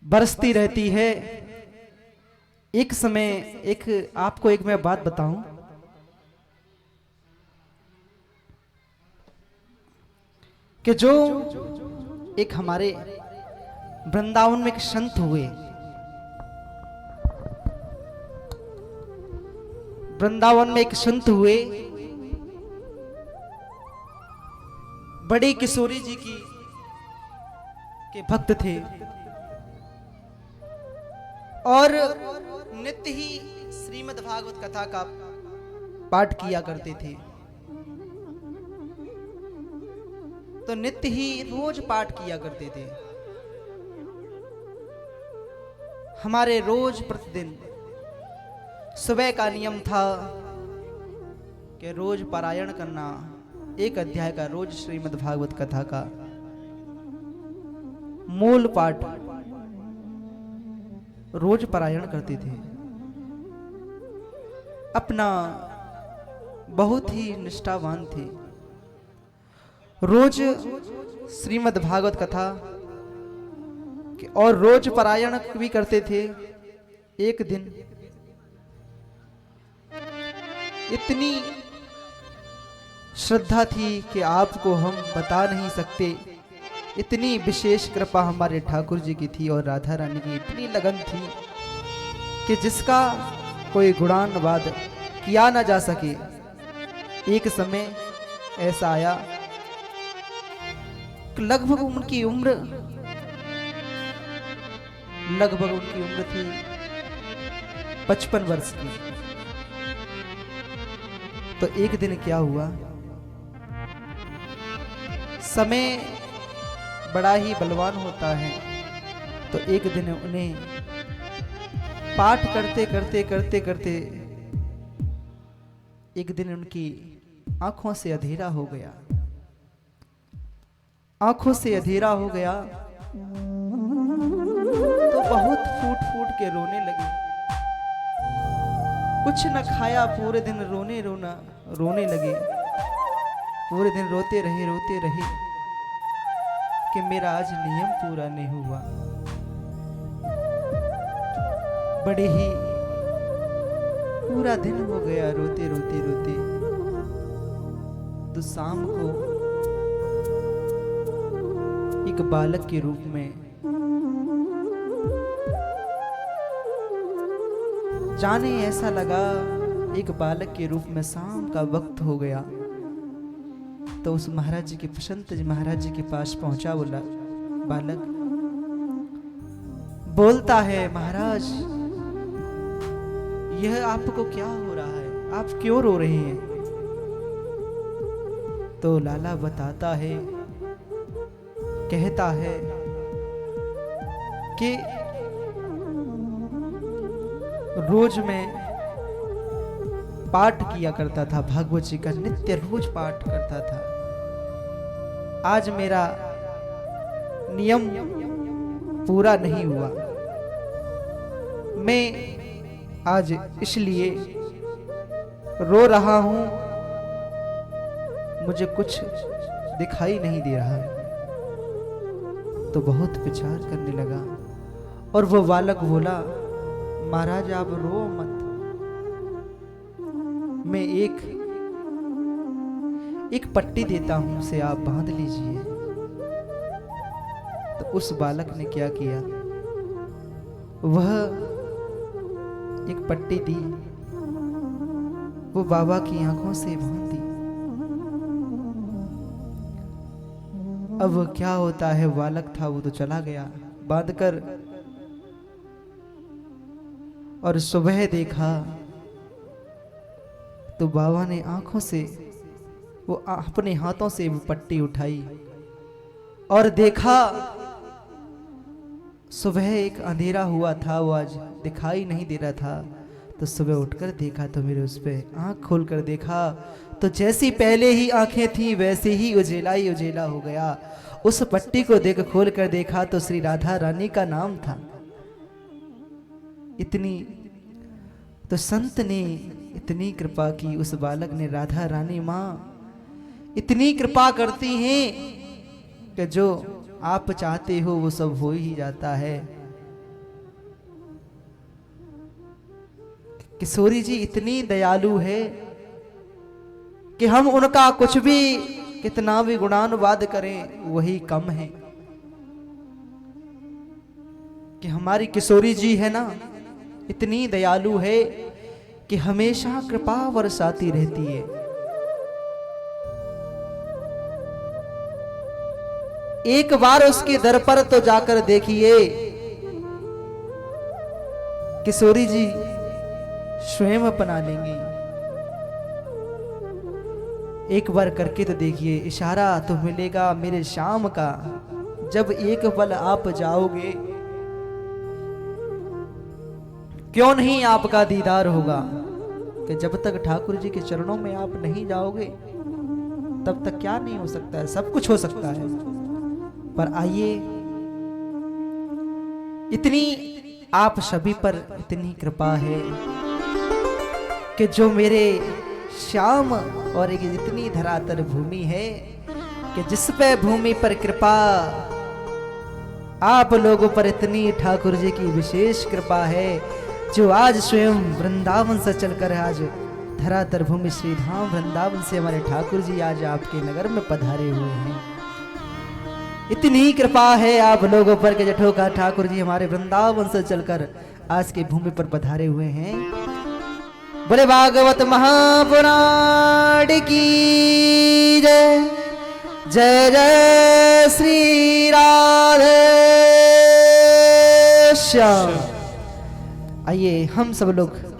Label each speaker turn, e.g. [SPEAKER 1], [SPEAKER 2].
[SPEAKER 1] बरसती रहती है। एक समय आपको एक मैं बात बताऊं कि जो एक हमारे वृंदावन में एक संत हुए, वृंदावन में एक संत हुए, बड़ी किशोरी जी की के भक्त थे और नित्य ही श्रीमद् भागवत कथा का पाठ किया करते थे। तो नित्य ही रोज पाठ किया करते थे। हमारे रोज प्रतिदिन सुबह का नियम था कि रोज पारायण करना, एक अध्याय का रोज श्रीमद् भागवत कथा का मूल पाठ रोज पारायण करते थे। अपना बहुत ही निष्ठावान थे। रोज श्रीमद् भागवत कथा और रोज पारायण भी करते थे। एक दिन इतनी श्रद्धा थी कि आपको हम बता नहीं सकते। इतनी विशेष कृपा हमारे ठाकुर जी की थी और राधा रानी की इतनी लगन थी कि जिसका कोई गुणानुवाद किया ना जा सके। एक समय ऐसा आया कि लगभग उनकी उम्र थी 55 वर्ष की। तो एक दिन क्या हुआ, समय बड़ा ही बलवान होता है। तो एक दिन उन्हें पाठ करते एक दिन उनकी आंखों से अंधेरा हो गया। आंखों से अंधेरा हो गया तो बहुत फूट के रोने लगे। कुछ न खाया, पूरे दिन रोने लगे। पूरे दिन रोते रहे कि मेरा आज नियम पूरा नहीं हुआ। बड़े ही पूरा दिन हो गया रोते। तो शाम को एक बालक के रूप में, जाने ऐसा लगा एक बालक के रूप में शाम का वक्त हो गया। तो उस महाराज जी के बसंत जी महाराज जी के पास पहुंचा। बोला बालक बोलता है, महाराज यह आपको क्या हो रहा है, आप क्यों रो रहे हैं? तो लाला बताता है, कहता है कि रोज मैं पाठ किया करता था, भागवत जी का नित्य रोज पाठ करता था। आज मेरा नियम पूरा नहीं हुआ। मैं आज इसलिए रो रहा हूं, मुझे कुछ दिखाई नहीं दे रहा है। तो बहुत विचार करने लगा और वो बालक बोला, महाराज आप रो मत, मैं एक पट्टी देता हूं, उसे आप बांध लीजिए। तो उस बालक ने क्या किया, वह एक पट्टी दी, वो बाबा की आंखों से बांध दी। अब क्या होता है, बालक था वो तो चला गया बांधकर। और सुबह देखा तो बाबा ने आंखों से वो अपने हाथों से वो पट्टी उठाई और देखा सुबह एक अंधेरा हुआ था, वो आज दिखाई नहीं दे रहा था। तो सुबह उठकर देखा तो मेरे उस पे आंख खोलकर देखा तो जैसी पहले ही आंखें थी वैसे ही उजेला ही उजेला हो गया। उस पट्टी को देख खोल कर देखा तो श्री राधा रानी का नाम था। इतनी तो संत ने इतनी कृपा की, उस बालक ने। राधा रानी माँ इतनी कृपा करती हैं कि जो आप चाहते हो वो सब हो ही जाता है। किशोरी जी इतनी दयालु है कि हम उनका कुछ भी कितना भी गुणानुवाद करें वही कम है। कि हमारी किशोरी जी है ना, इतनी दयालु है कि हमेशा कृपा बरसाती रहती है। एक बार उसके दर पर तो जाकर देखिए, किशोरी जी स्वयं अपना लेंगी। एक बार करके तो देखिए, इशारा तो मिलेगा मेरे शाम का, जब एक पल आप जाओगे क्यों नहीं आपका दीदार होगा। कि जब तक ठाकुर जी के चरणों में आप नहीं जाओगे तब तक क्या नहीं हो सकता है, सब कुछ हो सकता है। पर आइए, इतनी आप सभी पर इतनी कृपा है कि जो मेरे श्याम और एक इतनी धरातल भूमि है कि जिस पे भूमि पर कृपा आप लोगों पर इतनी ठाकुर जी की विशेष कृपा है, जो आज स्वयं वृंदावन से चलकर आज धरातल भूमि श्री धाम वृंदावन से हमारे ठाकुर जी आज आपके नगर में पधारे हुए हैं। इतनी कृपा है आप लोगों पर कि जठो का ठाकुर जी हमारे वृंदावन से चलकर आज के भूमि पर पधारे हुए हैं। बोले भागवत महापुराण की जय। जय जय श्री राधे श्याम। आइए हम सब लोग